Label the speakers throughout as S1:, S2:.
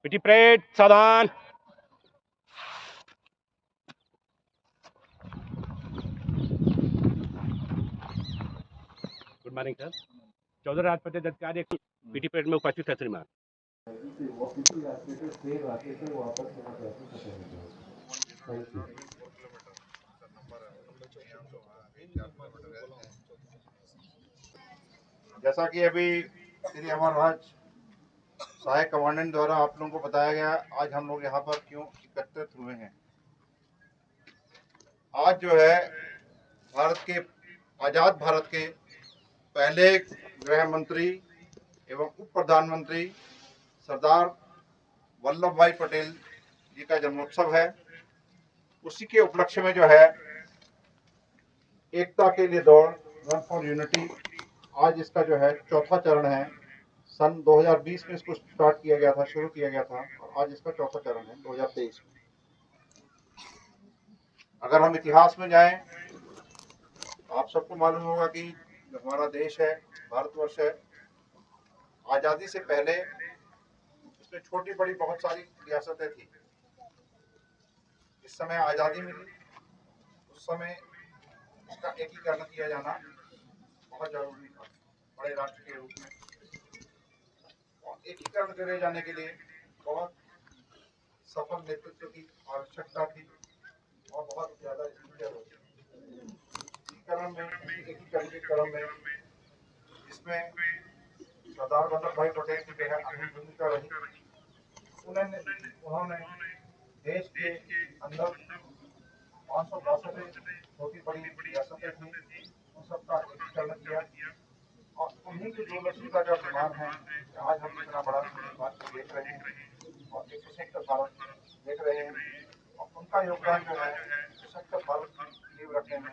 S1: पिटी parade सावधान। Good morning sir. Chaudhary Rajpati अधिकारी PT parade में उपस्थित है श्रीमान।
S2: जैसा कि अभी श्री अमर राज सहायक कमांडेंट द्वारा आप लोगों को बताया गया, आज हम लोग यहाँ पर क्यों एकत्रित हुए हैं। आज जो है आजाद भारत के पहले गृह मंत्री एवं उप प्रधानमंत्री सरदार वल्लभ भाई पटेल जी का जन्मोत्सव है। उसी के उपलक्ष्य में जो है एकता के लिए दौड़, रन फॉर यूनिटी, आज इसका जो है चौथा चरण है। सन 2020 में इसको स्टार्ट किया गया था, शुरू किया गया था, और आज इसका चौथा चरण है 2023 में। अगर हम इतिहास में जाएं, आप सबको मालूम होगा कि हमारा देश है, भारतवर्ष है, आजादी से पहले इसमें छोटी बड़ी बहुत सारी रियासतें थी। इस समय आजादी मिली, उस समय इसका एकीकरण किया जाना बहुत जरूरी था बड़े राष्ट्र के रूप में। और एकीकरण करे जाने के लिए बहुत सफल नेतृत्व की आवश्यकता थी और बहुत ज्यादा जरूरत होती। एकीकरण के क्रम में इसमें सरदार वल्लभ भाई पटेल की जो है अहम भूमिका रही। उन्होंने देश के अंदर 562 छोटी बड़ी रियासतें थी, उन सबका एकीकरण किया और उन्हीं की दूरदर्शिता का प्रमाण है कि आज हम इतना बड़ा भारत देख रहे हैं और एक सशक्त भारत देख रहे हैं। और उनका योगदान जो है सशक्त भारत की नींव रखने में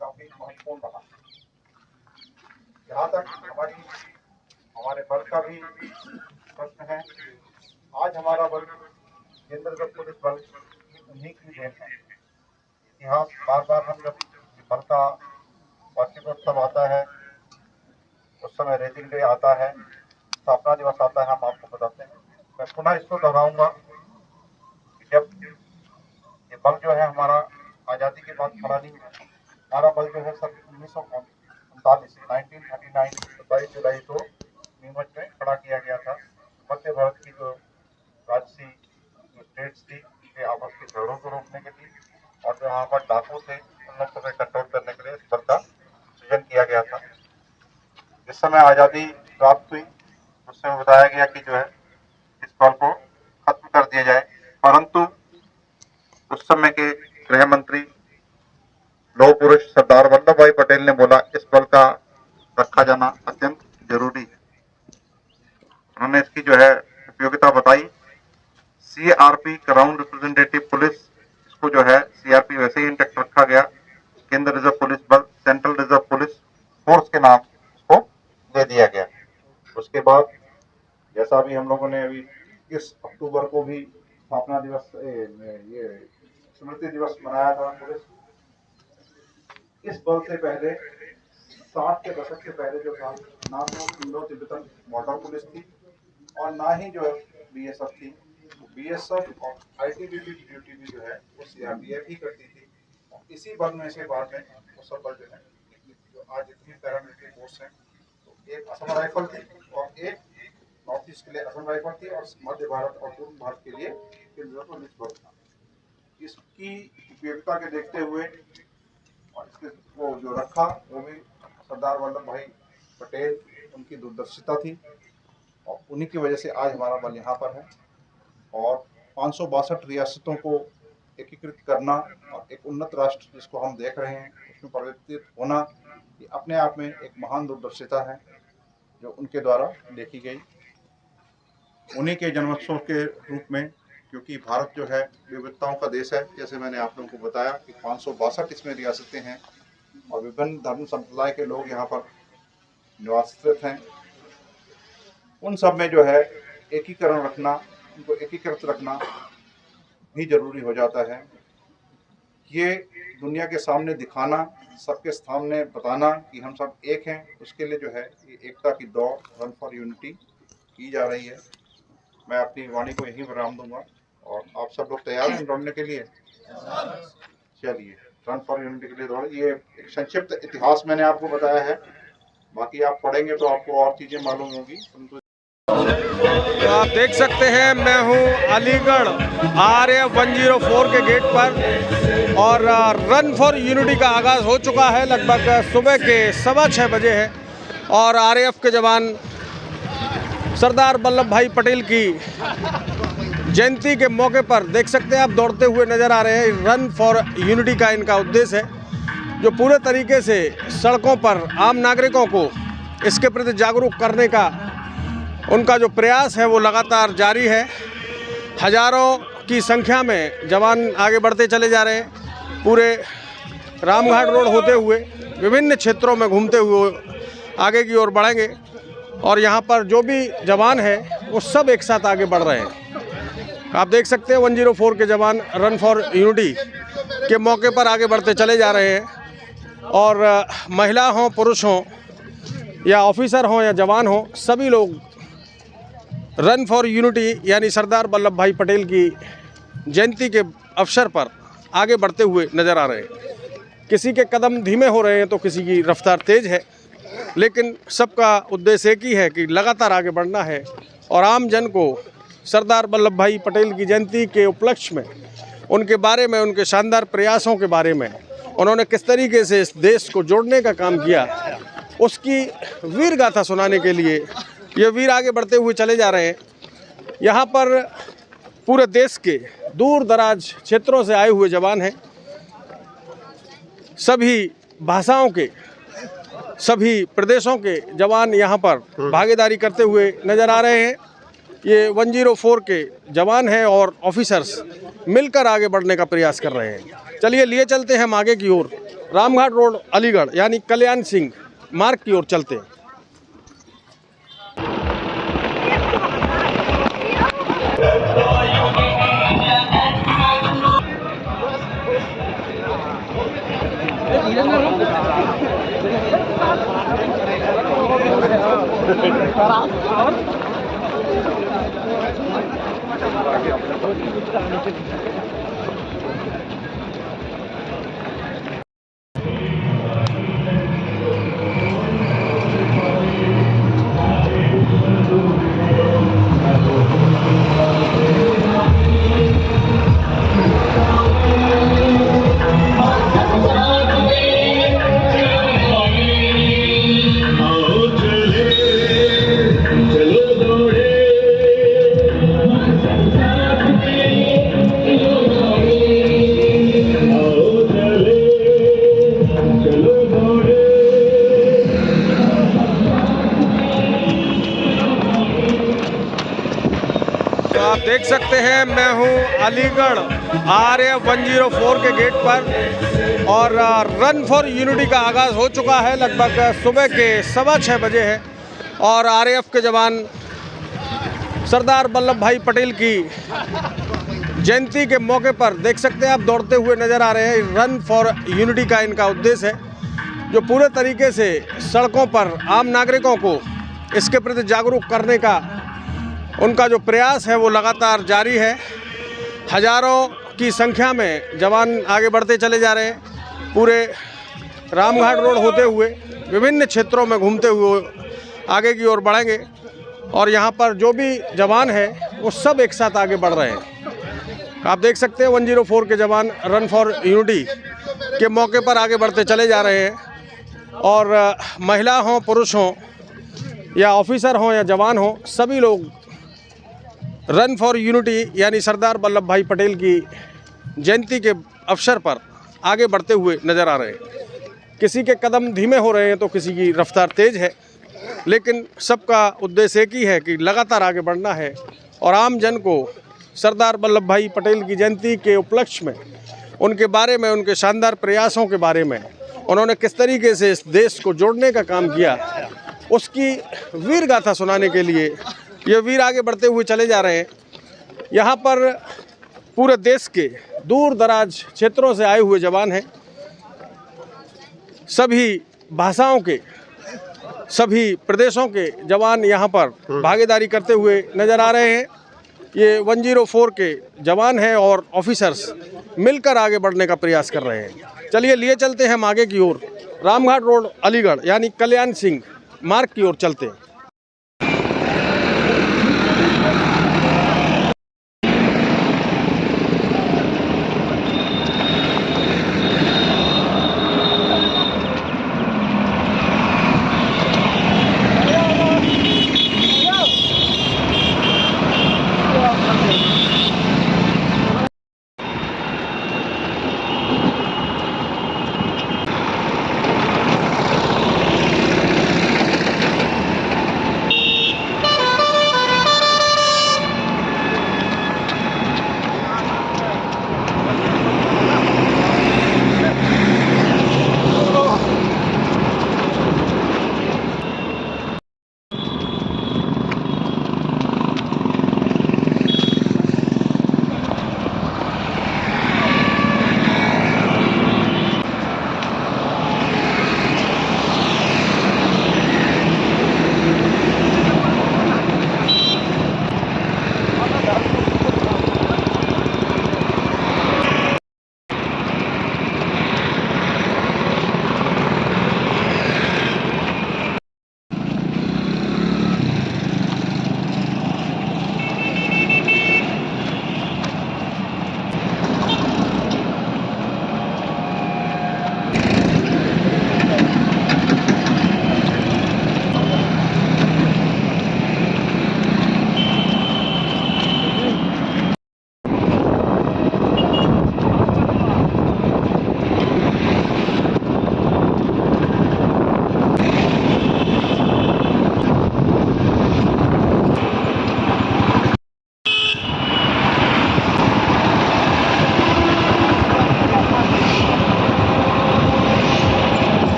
S2: काफी महत्वपूर्ण रहा। यहाँ तक हमारे बल का भी प्रश्न है। आज हमारा बल केंद्र रिजर्व पुलिस बल उन्हीं की देन है। इतिहास बार बार हम जब बल का वार्षिकोत्सव आता है, उस समय रेजिंग डे आता है, स्थापना दिवस आता है, हम आपको बताते हैं। मैं पुनः इसको दोहराऊंगा कि जब ये बल जो है हमारा आजादी के बाद खड़ा नहीं है। हमारा बल जो है सन 1939 27 जुलाई को नीमच में खड़ा किया गया था। मध्य भारत की जो राजसी जो स्टेट्स थी उनके आपस के झगड़ों को रोकने के लिए और जो यहाँ पर डाकू थे उन लोग को कंट्रोल करने के लिए इस बल का सृजन किया गया था। जिस समय आजादी प्राप्त हुई उस समय बताया गया कि जो है इस बल को खत्म कर दिया जाए, परंतु उस समय के गृह मंत्री लौह पुरुष सरदार वल्लभ भाई पटेल ने बोला इस बल का रखा जाना अत्यंत जरूरी है। उन्होंने इसकी जो है उपयोगिता बताई। सीआरपी क्राउन रिप्रेजेंटेटिव पुलिस, इसको जो है सीआरपी वैसे ही इंटैक्ट रखा गया। केंद्र रिजर्व पुलिस बल, सेंट्रल रिजर्व पुलिस फोर्स के नाम इसको दे दिया गया। उसके बाद जैसा भी हम लोगों ने अभी 21 अक्टूबर को भी स्थापना दिवस ये स्मृति दिवस मनाया था। पुलिस इस बल से पहले 60 के दशक से पहले जो था, ना तो इंडो तिब्बतन बॉर्डर पुलिस थी और ना ही जो बीएसएफ थी। बीएसएफ और आईटीबीपी की ड्यूटी भी जो है वो सीआरपीएफ ही करती थी। और इसी बल में से बाद में वो सब बल जो है जो आज इतनी पैरामिलिट्री फोर्स है, तो एक असम राइफल थी और एक नॉर्थ ईस्ट के लिए असम राइफल थी और मध्य भारत और पूर्व भारत के लिए केंद्रीय पुलिस बल था। इसकी उपयोगिता के देखते हुए और इसके वो जो रखा वो भी सरदार वल्लभ भाई पटेल, उनकी दूरदर्शिता थी और उन्हीं की वजह से आज हमारा बल यहाँ पर है। और 562 रियासतों को एकीकृत करना और एक उन्नत राष्ट्र जिसको हम देख रहे हैं उसमें परिवर्तित होना, ये अपने आप में एक महान दूरदर्शिता है जो उनके द्वारा देखी गई। उन्हीं के जन्मोत्सव के रूप में, क्योंकि भारत जो है विविधताओं का देश है, जैसे मैंने आप लोगों को बताया कि 562 इसमें रियासतें हैं और विभिन्न धर्म संप्रदाय के लोग यहाँ पर निवासित हैं। उन सब में जो है एकीकरण रखना, उनको एकीकृत रखना भी जरूरी हो जाता है। ये दुनिया के सामने दिखाना, सबके सामने बताना कि हम सब एक हैं, उसके लिए जो है ये एकता की दौड़, रन फॉर यूनिटी की जा रही है। मैं अपनी वाणी को यहीं विराम दूंगा और आप सब लोग तैयार हैं दौड़ने के लिए? चलिए, रन फॉर यूनिटी के लिए दौड़। ये एक संक्षिप्त इतिहास मैंने आपको बताया है, बाकी आप पढ़ेंगे तो आपको और चीजें मालूम होंगी।
S3: तो आप देख सकते हैं मैं हूं अलीगढ़ RAF 104 के गेट पर और रन फॉर यूनिटी का आगाज़ हो चुका है। लगभग सुबह के 6:15 बजे है और RAF के जवान सरदार वल्लभ भाई पटेल की जयंती के मौके पर देख सकते हैं आप दौड़ते हुए नज़र आ रहे हैं। रन फॉर यूनिटी का इनका उद्देश्य है, जो पूरे तरीके से सड़कों पर आम नागरिकों को इसके प्रति जागरूक करने का उनका जो प्रयास है वो लगातार जारी है। हजारों की संख्या में जवान आगे बढ़ते चले जा रहे हैं। पूरे रामघाट रोड होते हुए विभिन्न क्षेत्रों में घूमते हुए आगे की ओर बढ़ेंगे और यहाँ पर जो भी जवान है वो सब एक साथ आगे बढ़ रहे हैं। आप देख सकते हैं 104 के जवान रन फॉर यूनिटी के मौके पर आगे बढ़ते चले जा रहे हैं और महिला हों, पुरुष हों या ऑफिसर हों या जवान हों, सभी लोग रन फॉर यूनिटी यानी सरदार वल्लभ भाई पटेल की जयंती के अवसर पर आगे बढ़ते हुए नज़र आ रहे हैं। किसी के कदम धीमे हो रहे हैं तो किसी की रफ्तार तेज़ है, लेकिन सबका उद्देश्य एक ही है कि लगातार आगे बढ़ना है और आम जन को सरदार वल्लभ भाई पटेल की जयंती के उपलक्ष्य में उनके बारे में, उनके शानदार प्रयासों के बारे में, उन्होंने किस तरीके से इस देश को जोड़ने का काम किया, उसकी वीर गाथा सुनाने के लिए ये वीर आगे बढ़ते हुए चले जा रहे हैं। यहाँ पर पूरे देश के दूर दराज क्षेत्रों से आए हुए जवान हैं। सभी भाषाओं के, सभी प्रदेशों के जवान यहाँ पर भागीदारी करते हुए नज़र आ रहे हैं। ये 104 के जवान हैं और ऑफिसर्स मिलकर आगे बढ़ने का प्रयास कर रहे हैं। चलिए लिए चलते हैं हम आगे की ओर। रामघाट रोड अलीगढ़ यानी कल्याण सिंह मार्ग की ओर चलते हैं। आप देख सकते हैं मैं हूं अलीगढ़ RAF 104 के गेट पर और रन फॉर यूनिटी का आगाज़ हो चुका है। लगभग सुबह के 6:15 बजे है और RAF के जवान सरदार वल्लभ भाई पटेल की जयंती के मौके पर देख सकते हैं आप दौड़ते हुए नज़र आ रहे हैं। रन फॉर यूनिटी का इनका उद्देश्य है, जो पूरे तरीके से सड़कों पर आम नागरिकों को इसके प्रति जागरूक करने का उनका जो प्रयास है वो लगातार जारी है। हजारों की संख्या में जवान आगे बढ़ते चले जा रहे हैं। पूरे रामघाट रोड होते हुए विभिन्न क्षेत्रों में घूमते हुए आगे की ओर बढ़ेंगे और यहाँ पर जो भी जवान है वो सब एक साथ आगे बढ़ रहे हैं। आप देख सकते हैं 104 के जवान रन फॉर यूनिटी के मौके पर आगे बढ़ते चले जा रहे हैं और महिला हों, पुरुष हों या ऑफिसर हों या जवान हों, सभी लोग रन फॉर यूनिटी यानी सरदार वल्लभ भाई पटेल की जयंती के अवसर पर आगे बढ़ते हुए नज़र आ रहे हैं। किसी के कदम धीमे हो रहे हैं तो किसी की रफ्तार तेज़ है, लेकिन सबका उद्देश्य एक ही है कि लगातार आगे बढ़ना है और आम जन को सरदार वल्लभ भाई पटेल की जयंती के उपलक्ष्य में उनके बारे में, उनके शानदार प्रयासों के बारे में, उन्होंने किस तरीके से इस देश को जोड़ने का काम किया, उसकी वीर गाथा सुनाने के लिए ये वीर आगे बढ़ते हुए चले जा रहे हैं। यहाँ पर पूरे देश के दूर दराज क्षेत्रों से आए हुए जवान हैं। सभी भाषाओं के, सभी प्रदेशों के जवान यहाँ पर भागीदारी करते हुए नज़र आ रहे हैं। ये 104 के जवान हैं और ऑफिसर्स मिलकर आगे बढ़ने का प्रयास कर रहे हैं। चलिए लिए चलते हैं हम आगे की ओर, रामघाट रोड अलीगढ़ यानी कल्याण सिंह मार्ग की ओर चलते हैं।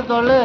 S4: दौड़ले